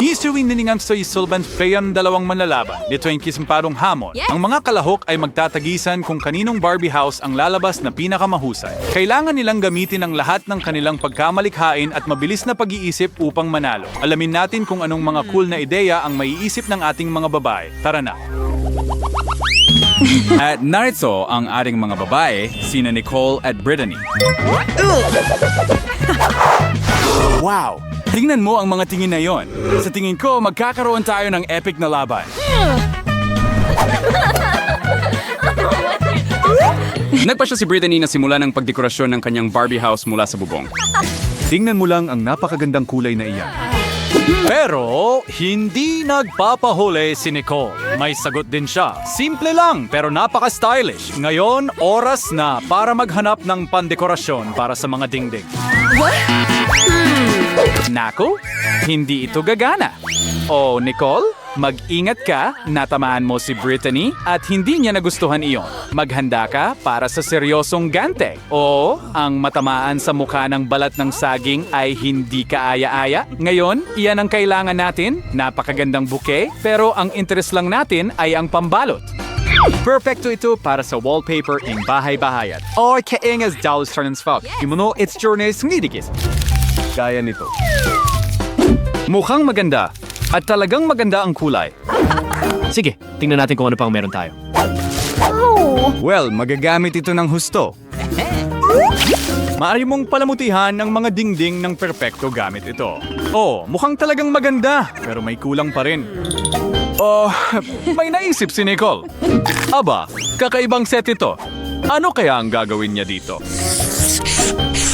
Isuwin niningang sa isulban fayan dalawang manlalaban. Dito ang kisimparong hamon. Ang mga kalahok ay magtatagisan kung kaninong Barbie house ang lalabas na pinakamahusay. Kailangan nilang gamitin ang lahat ng kanilang pagkamalikhain at mabilis na pag-iisip upang manalo. Alamin natin kung anong mga cool na ideya ang maiisip ng ating mga babae. Tara na! At narito ang ating mga babae, sina Nicole at Brittany. Wow! Tingnan mo ang mga tingin na yon. Sa tingin ko, magkakaroon tayo ng epic na laban. Nagpasya si Brittany na simula ng pagdekorasyon ng kanyang Barbie house mula sa bubong. Tingnan mo lang ang napakagandang kulay na iyan. Pero, hindi nagpapahuli si Nicole. May sagot din siya. Simple lang, pero napaka-stylish. Ngayon, oras na para maghanap ng pandekorasyon para sa mga dingding. Naku, hindi ito gagana. Oh, Nicole, mag-ingat ka, natamaan mo si Brittany at hindi niya nagustuhan iyon. Maghanda ka para sa seryosong gante. O, ang matamaan sa mukha ng balat ng saging ay hindi kaaya-aya. Ngayon, iyan ang kailangan natin, napakagandang bouquet, pero ang interest lang natin ay ang pambalot. Perfecto ito para sa wallpaper ng bahay-bahayan. O, kaingas dalos tranensfag. Imuno, it's journeys ngidikis. Gaya nito. Mukhang maganda. At talagang maganda ang kulay. Sige, tingnan natin kung ano pang meron tayo. Well, magagamit ito ng husto. Maaari mong palamutihan ng mga dingding ng perpekto gamit ito. Oh, mukhang talagang maganda, pero may kulang pa rin. Oh, may naisip si Nicole. Aba, kakaibang set ito. Ano kaya ang gagawin niya dito?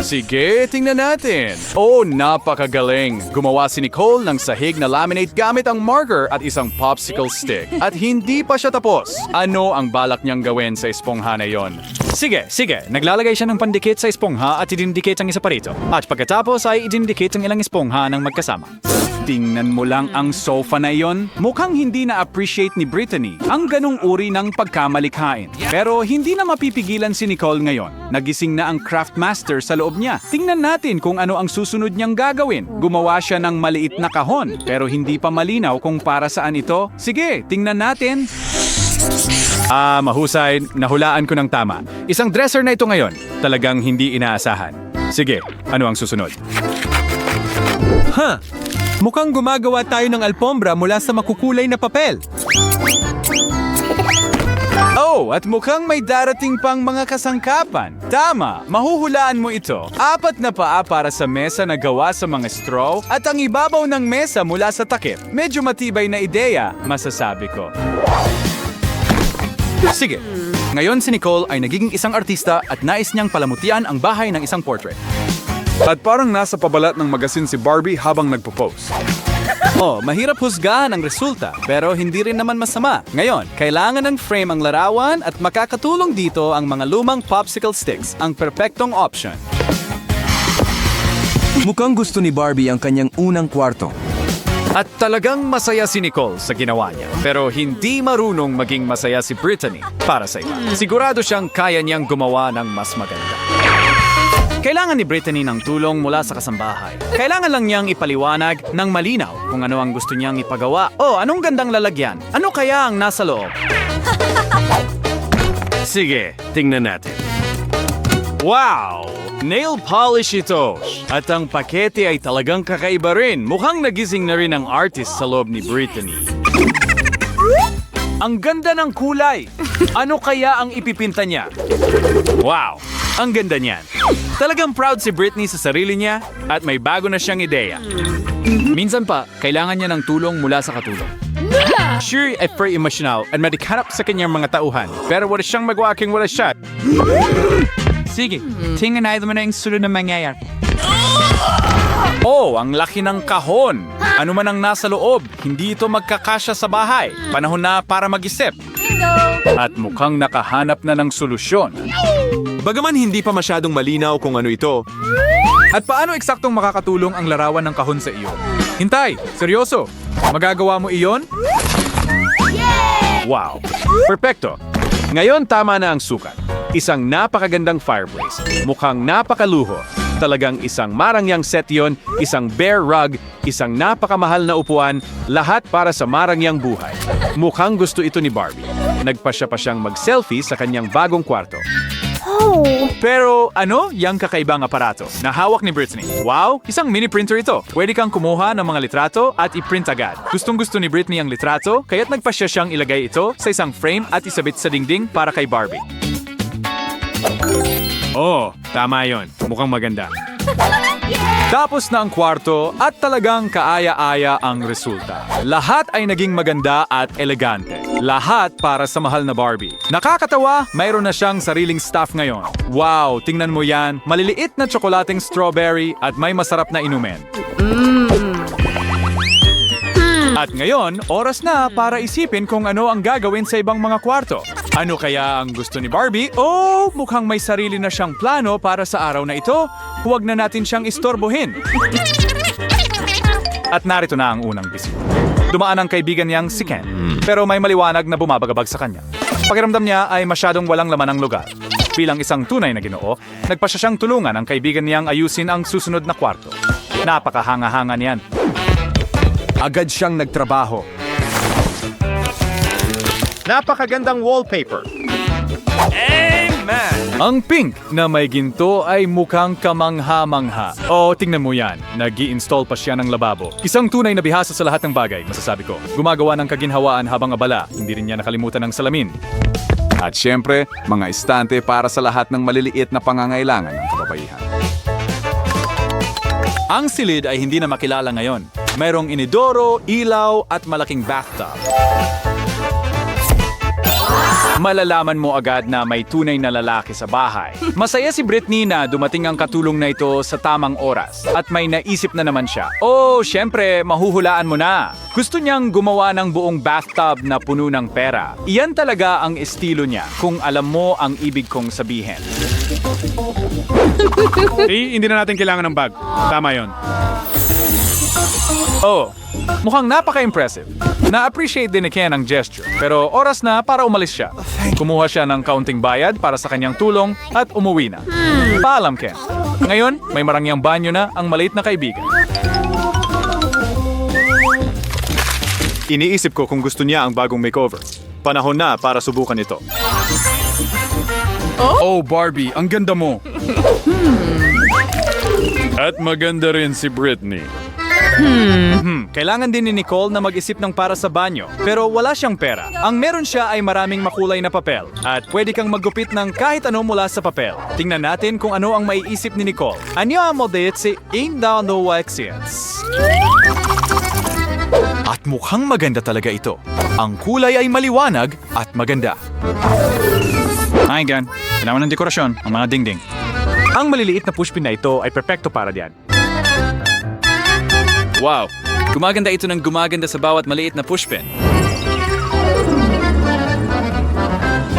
Sige, tingnan natin. Oh, napakagaling. Gumawa si Nicole ng sahig na laminate gamit ang marker at isang popsicle stick. At hindi pa siya tapos. Ano ang balak niyang gawin sa espongha na yon? Sige. Naglalagay siya ng pandikit sa espongha at idindikit ang isa pa rito. At pagkatapos ay idindikit ang ilang espongha ng magkasama. Tingnan mo lang ang sofa na iyon. Mukhang hindi na-appreciate ni Brittany ang ganong uri ng pagkamalikhain. Pero hindi na mapipigilan si Nicole ngayon. Nagising na ang craft master sa loob niya. Tingnan natin kung ano ang susunod niyang gagawin. Gumawa siya ng maliit na kahon, pero hindi pa malinaw kung para saan ito. Sige, tingnan natin. Mahusay. Nahulaan ko ng tama. Isang dresser na ito ngayon. Talagang hindi inaasahan. Sige, ano ang susunod? Mukhang gumagawa tayo ng alpombra mula sa makukulay na papel. Oh, at mukhang may darating pang mga kasangkapan. Tama, mahuhulaan mo ito. 4 na paa para sa mesa na gawa sa mga straw at ang ibabaw ng mesa mula sa takip. Medyo matibay na ideya, masasabi ko. Sige, ngayon si Nicole ay nagiging isang artista at nais niyang palamutian ang bahay ng isang portrait. At parang nasa pabalat ng magasin si Barbie habang nagpo-pose. Oh, mahirap husgahan ang resulta, pero hindi rin naman masama. Ngayon, kailangan ng frame ang larawan at makakatulong dito ang mga lumang popsicle sticks, ang perpektong option. Mukhang gusto ni Barbie ang kanyang unang kwarto. At talagang masaya si Nicole sa ginawa niya, pero hindi marunong maging masaya si Brittany para sa iba. Sigurado siyang kaya niyang gumawa ng mas maganda. Kailangan ni Brittany ng tulong mula sa kasambahay. Kailangan lang niyang ipaliwanag ng malinaw kung ano ang gusto niyang ipagawa. Oh, anong gandang lalagyan? Ano kaya ang nasa loob? Sige, tingnan natin. Wow! Nail polish ito. At ang pakete ay talagang kakaiba rin. Mukhang nagising na rin ang artist sa loob ni Brittany. Ang ganda ng kulay! Ano kaya ang ipipinta niya? Wow! Ang ganda niyan. Talagang proud si Brittany sa sarili niya at may bago na siyang ideya. Minsan pa, kailangan niya ng tulong mula sa katulong. Sure, ay very emotional at madikanap sa kanyang mga tauhan. Pero wala siyang magawa wala siya. Sige, tingnan na ito mo na yung sunod na mangyayari. Oh, ang laki ng kahon. Ano man ang nasa loob, hindi ito magkakasya sa bahay. Panahon na para mag-isip. At mukhang nakahanap na ng solusyon. Bagaman hindi pa masyadong malinaw kung ano ito. At paano eksaktong makakatulong ang larawan ng kahon sa iyo? Hintay, seryoso. Magagawa mo iyon? Wow, perfecto. Ngayon tama na ang sukat. Isang napakagandang fireplace. Mukhang napakaluho. Talagang isang marangyang set yon, isang bear rug, isang napakamahal na upuan, lahat para sa marangyang buhay. Mukhang gusto ito ni Barbie. Nagpasya pa siyang mag-selfie sa kanyang bagong kwarto. Pero ano yung kakaibang aparato na hawak ni Britney? Wow, isang mini printer ito. Pwede kang kumuha ng mga litrato at i-print agad. Gustong-gusto ni Britney ang litrato, kaya't nagpasya siyang ilagay ito sa isang frame at isabit sa dingding para kay Barbie. Oh, tama yon. Mukhang maganda. Tapos na ang kwarto at talagang kaaya-aya ang resulta. Lahat ay naging maganda at elegante. Lahat para sa mahal na Barbie. Nakakatawa, mayroon na siyang sariling staff ngayon. Wow, tingnan mo yan. Maliliit na tsokolating strawberry at may masarap na inumin. At ngayon, oras na para isipin kung ano ang gagawin sa ibang mga kwarto. Ano kaya ang gusto ni Barbie? Oh, mukhang may sarili na siyang plano para sa araw na ito. Huwag na natin siyang istorbohin. At narito na ang unang bisita. Dumaan ang kaibigan niyang si Ken, pero may maliwanag na bumabagabag sa kanya. Pakiramdam niya ay masyadong walang laman ang lugar. Bilang isang tunay na Ginoo, nagpasya siyang tulungan ang kaibigan niyang ayusin ang susunod na kwarto. Napakahanga-hanga niyan. Agad siyang nagtrabaho. Napakagandang wallpaper. Amen! Ang pink na may ginto ay mukhang kamangha-mangha. O, tingnan mo yan. Nag-i-install pa siya ng lababo. Isang tunay na bihasa sa lahat ng bagay, masasabi ko. Gumagawa ng kaginhawaan habang abala. Hindi rin niya nakalimutan ng salamin. At syempre, mga estante para sa lahat ng maliliit na pangangailangan ng kababaihan. Ang silid ay hindi na makilala ngayon. Mayroong inidoro, ilaw at malaking bathtub. Malalaman mo agad na may tunay na lalaki sa bahay. Masaya si Britney na dumating ang katulong na ito sa tamang oras at may naisip na naman siya. Oh, syempre, mahuhulaan mo na. Gusto niyang gumawa ng buong bathtub na puno ng pera. Iyan talaga ang estilo niya, kung alam mo ang ibig kong sabihin. Hindi na natin kailangan ng bag. Tama yon. Oh, mukhang napaka-impressive. Na-appreciate din ni Ken ang gesture, pero oras na para umalis siya. Kumuha siya ng kaunting bayad para sa kanyang tulong at umuwi na. Paalam, Ken. Ngayon, may marangyang banyo na ang maliit na kaibigan. Iniisip ko kung gusto niya ang bagong makeover. Panahon na para subukan ito. Oh, Barbie, ang ganda mo. At maganda rin si Britney. Kailangan din ni Nicole na mag-isip ng para sa banyo, pero wala siyang pera. Ang meron siya ay maraming makulay na papel, at pwede kang maggupit ng kahit ano mula sa papel. Tingnan natin kung ano ang maiisip ni Nicole. Andiamo si Ingda no Waxians. At mukhang maganda talaga ito. Ang kulay ay maliwanag at maganda. Ay, gan. Kailangan ng dekorasyon, ang mga dingding. Ang maliliit na pushpin na ito ay perpekto para diyan. Wow, gumaganda ito ng gumaganda sa bawat maliit na pushpin.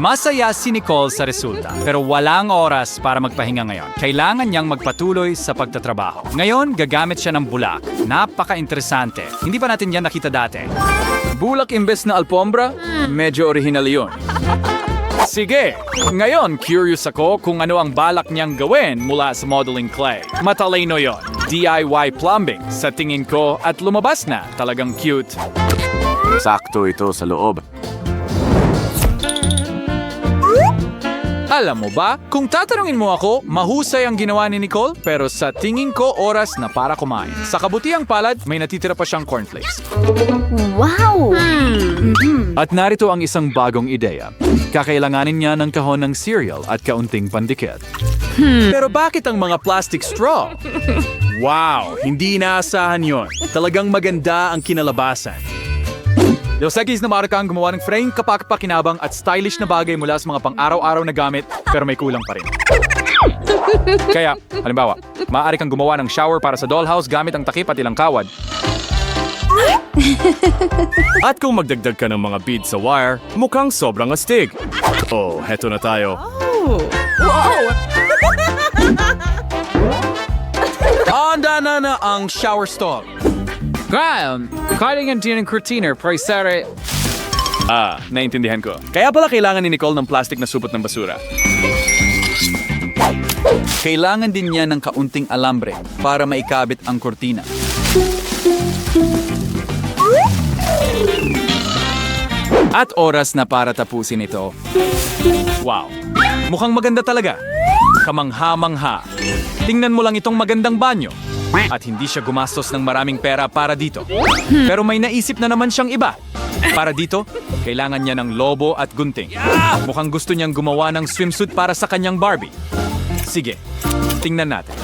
Masaya si Nicole sa resulta, pero walang oras para magpahinga ngayon. Kailangan niyang magpatuloy sa pagtatrabaho. Ngayon, gagamit siya ng bulak. Napaka-interesante. Hindi pa natin yan nakita dati. Bulak imbes na alpombra? Medyo orihinal yun. Sige, ngayon curious ako kung ano ang balak niyang gawin mula sa modeling clay. Matalino yon. DIY plumbing sa tingin ko at lumabas na. Talagang cute. Sakto ito sa loob. Alam mo ba, kung tatanungin mo ako, mahusay ang ginawa ni Nicole, pero sa tingin ko oras na para kumain. Sa kabutiang palad, may natitira pa siyang cornflakes. Wow! At narito ang isang bagong ideya. Kakailanganin niya ng kahon ng cereal at kaunting pandikit. Pero bakit ang mga plastic straw? Wow, hindi inaasahan yon. Talagang maganda ang kinalabasan. Dos Equis na marka ang gumawa ng frame kapak-pakinabang at stylish na bagay mula sa mga pang-araw-araw na gamit pero may kulang pa rin. Kaya, halimbawa, maaari kang gumawa ng shower para sa dollhouse gamit ang takip at ilang kawad. At kung magdagdag ka ng mga beads sa wire, mukhang sobrang astig. Oh, heto na tayo. Handa na ang shower stall. Graham, kailangan din ng curtainer para isara... naintindihan ko. Kaya pala kailangan ni Nicole ng plastic na supot ng basura. Kailangan din niya ng kaunting alambre para maikabit ang kurtina. At oras na para tapusin ito. Wow! Mukhang maganda talaga. Kamangha-mangha. Tingnan mo lang itong magandang banyo. At hindi siya gumastos ng maraming pera para dito. Pero may naisip na naman siyang iba. Para dito, kailangan niya ng lobo at gunting. Mukhang gusto niyang gumawa ng swimsuit para sa kanyang Barbie. Sige, tingnan natin.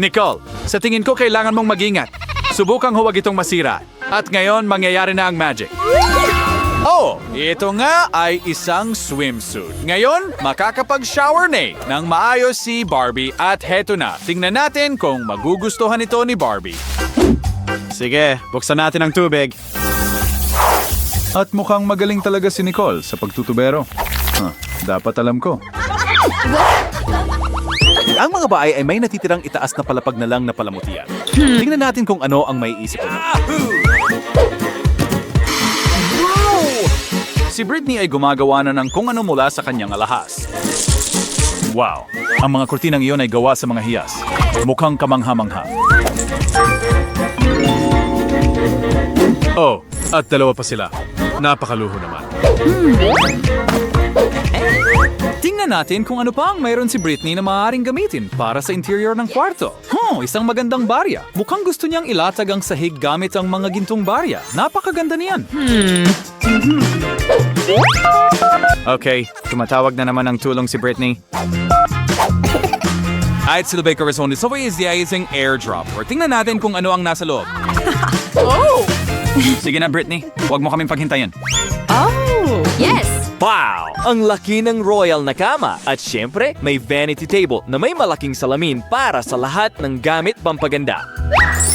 Nicole, sa tingin ko kailangan mong mag-ingat. Subukang huwag itong masira. At ngayon, mangyayari na ang magic. Oh, ito nga ay isang swimsuit. Ngayon, makakapag-shower na ng maayos si Barbie at heto na. Tingnan natin kung magugustuhan ito ni Barbie. Sige, buksan natin ang tubig. At mukhang magaling talaga si Nicole sa pagtutubero. Dapat alam ko. Ang mga bahay ay may natitirang itaas na palapag na lang na palamutian. Tingnan natin kung ano ang may isip mo. Si Britney ay gumagawa na ng kung ano mula sa kanyang alahas. Wow! Ang mga kurtinang iyon ay gawa sa mga hiyas. Mukhang kamangha-mangha. Oh, at dalawa pa sila. Napakaluho naman. Tingnan natin kung ano pa ang mayroon si Britney na maaaring gamitin para sa interior ng kwarto. Isang magandang barya. Mukhang gusto niyang ilatag ang sahig gamit ang mga gintong barya. Napakaganda niyan. Okay, tumatawag na naman ang tulong si Britney. At sila Baker is only so is the icing airdrop. Or tingnan natin kung ano ang nasa loob. Sige na, Britney. Huwag mo kaming paghintayin. Yes! Wow! Ang laki ng royal na kama. At syempre, may vanity table na may malaking salamin para sa lahat ng gamit pampaganda.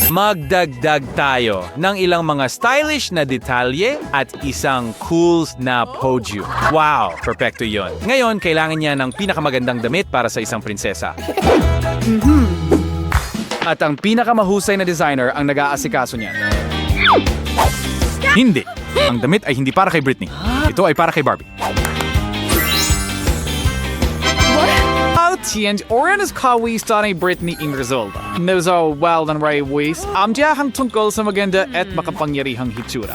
Magdagdag tayo ng ilang mga stylish na detalye at isang cool na podium. Wow! Perfecto yon. Ngayon, kailangan niya ng pinakamagandang damit para sa isang prinsesa. At ang pinakamahusay na designer ang nag-aasikaso niya. Hindi. Ang damit ay hindi para kay Britney. Ito ay para kay Barbie. Tiyan, oras kawisan ni Britney Ingrizolda. Nozo well and right ways, amdiyahang tungkol sa maganda at makapangyarihang hitsura.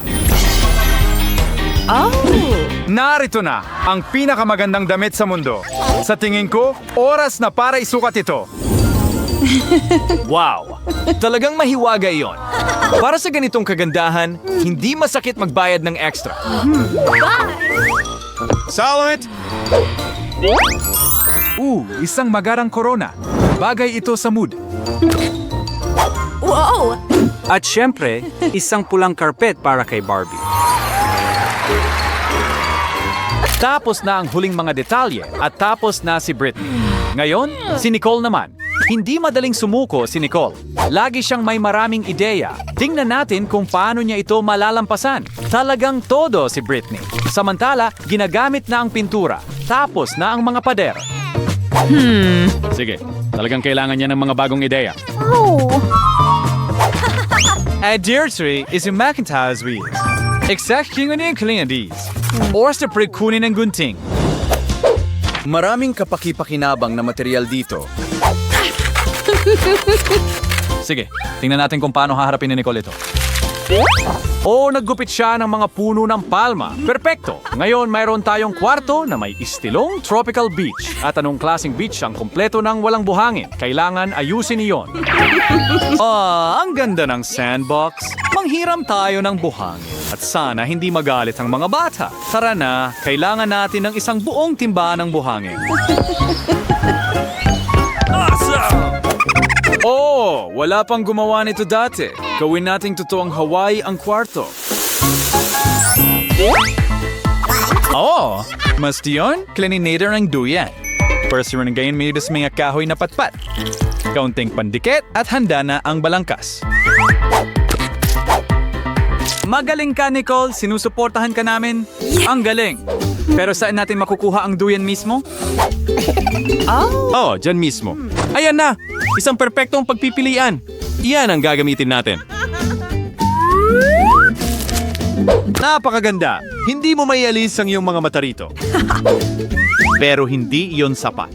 Narito na ang pinakamagandang damit sa mundo. Sa tingin ko, oras na para isukat ito. Wow! Talagang mahiwaga iyon. Para sa ganitong kagandahan, hindi masakit magbayad ng extra. Salute! Isang magarang corona. Bagay ito sa mood. Wow! At syempre, isang pulang karpet para kay Barbie. Tapos na ang huling mga detalye at tapos na si Britney. Ngayon, si Nicole naman. Hindi madaling sumuko si Nicole. Lagi siyang may maraming ideya. Tingnan natin kung paano niya ito malalampasan. Talagang todo si Britney. Samantala, ginagamit na ang pintura. Tapos na ang mga pader. Sige, talagang kailangan niya ng mga bagong ideya. Deirdre is yung Macintosh wheels. Exact king yung Clienties. Oras na pre-kunin ng gunting. Maraming kapaki-pakinabang na material dito. Sige, tingnan natin kung paano haharapin ni Nicole ito. Naggupit siya ng mga puno ng palma. Perpekto! Ngayon, mayroon tayong kwarto na may istilong tropical beach. At anong klaseng beach ang kompleto ng walang buhangin? Kailangan ayusin iyon. Ang ganda ng sandbox. Manghiram tayo ng buhangin. At sana hindi magalit ang mga bata. Tara na, kailangan natin ng isang buong timba ng buhangin. Wala pang gumawa nito dati. Gawin nating totoong Hawaii ang kwarto. Mas diyon, cleaninator ng duyan. First rin ngayon may mga kahoy na patpat. Kaunting pandikit at handa na ang balangkas. Magaling ka, Nicole. Sinusuportahan ka namin. Ang galing. Pero saan natin makukuha ang duyan mismo? Dyan mismo. Ayan na! Isang perpektong pagpipilian. Iyan ang gagamitin natin. Napakaganda. Hindi mo maialis ang iyong mga mata rito. Pero hindi iyon sapat.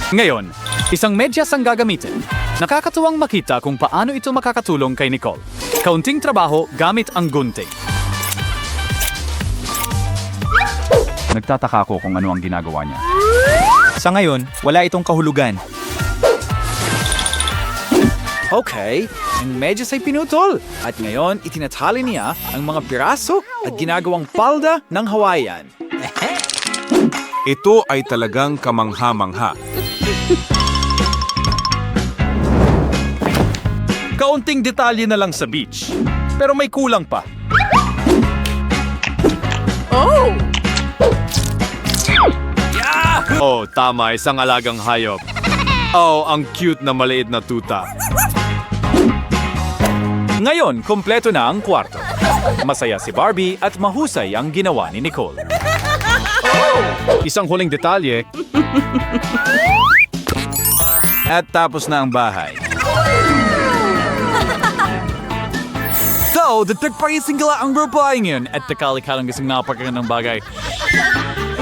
Ngayon, isang medyas ang gagamitin. Nakakatuwang makita kung paano ito makakatulong kay Nicole. Kaunting trabaho gamit ang gunting. Nagtataka ako kung ano ang ginagawa niya. Sa ngayon, wala itong kahulugan. Okay, ang medyas ay pinutol. At ngayon, itinatali niya ang mga piraso at ginagawang palda ng Hawaiian. Ito ay talagang kamangha-mangha. Kaunting detalye na lang sa beach. Pero may kulang pa. Oh, tama, isang alagang hayop. Oh, ang cute na maliit na tuta. Ngayon, kompleto na ang kwarto. Masaya si Barbie at mahusay ang ginawa ni Nicole. Isang huling detalye. At tapos na ang bahay. So, detect-pricing gala ang babae ngayon at takali-kalang isang napakagandang bagay.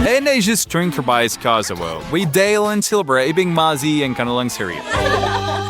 And I just drink for bias Kazawo. We Dale and Silver ibing mazi ang kanilang serye.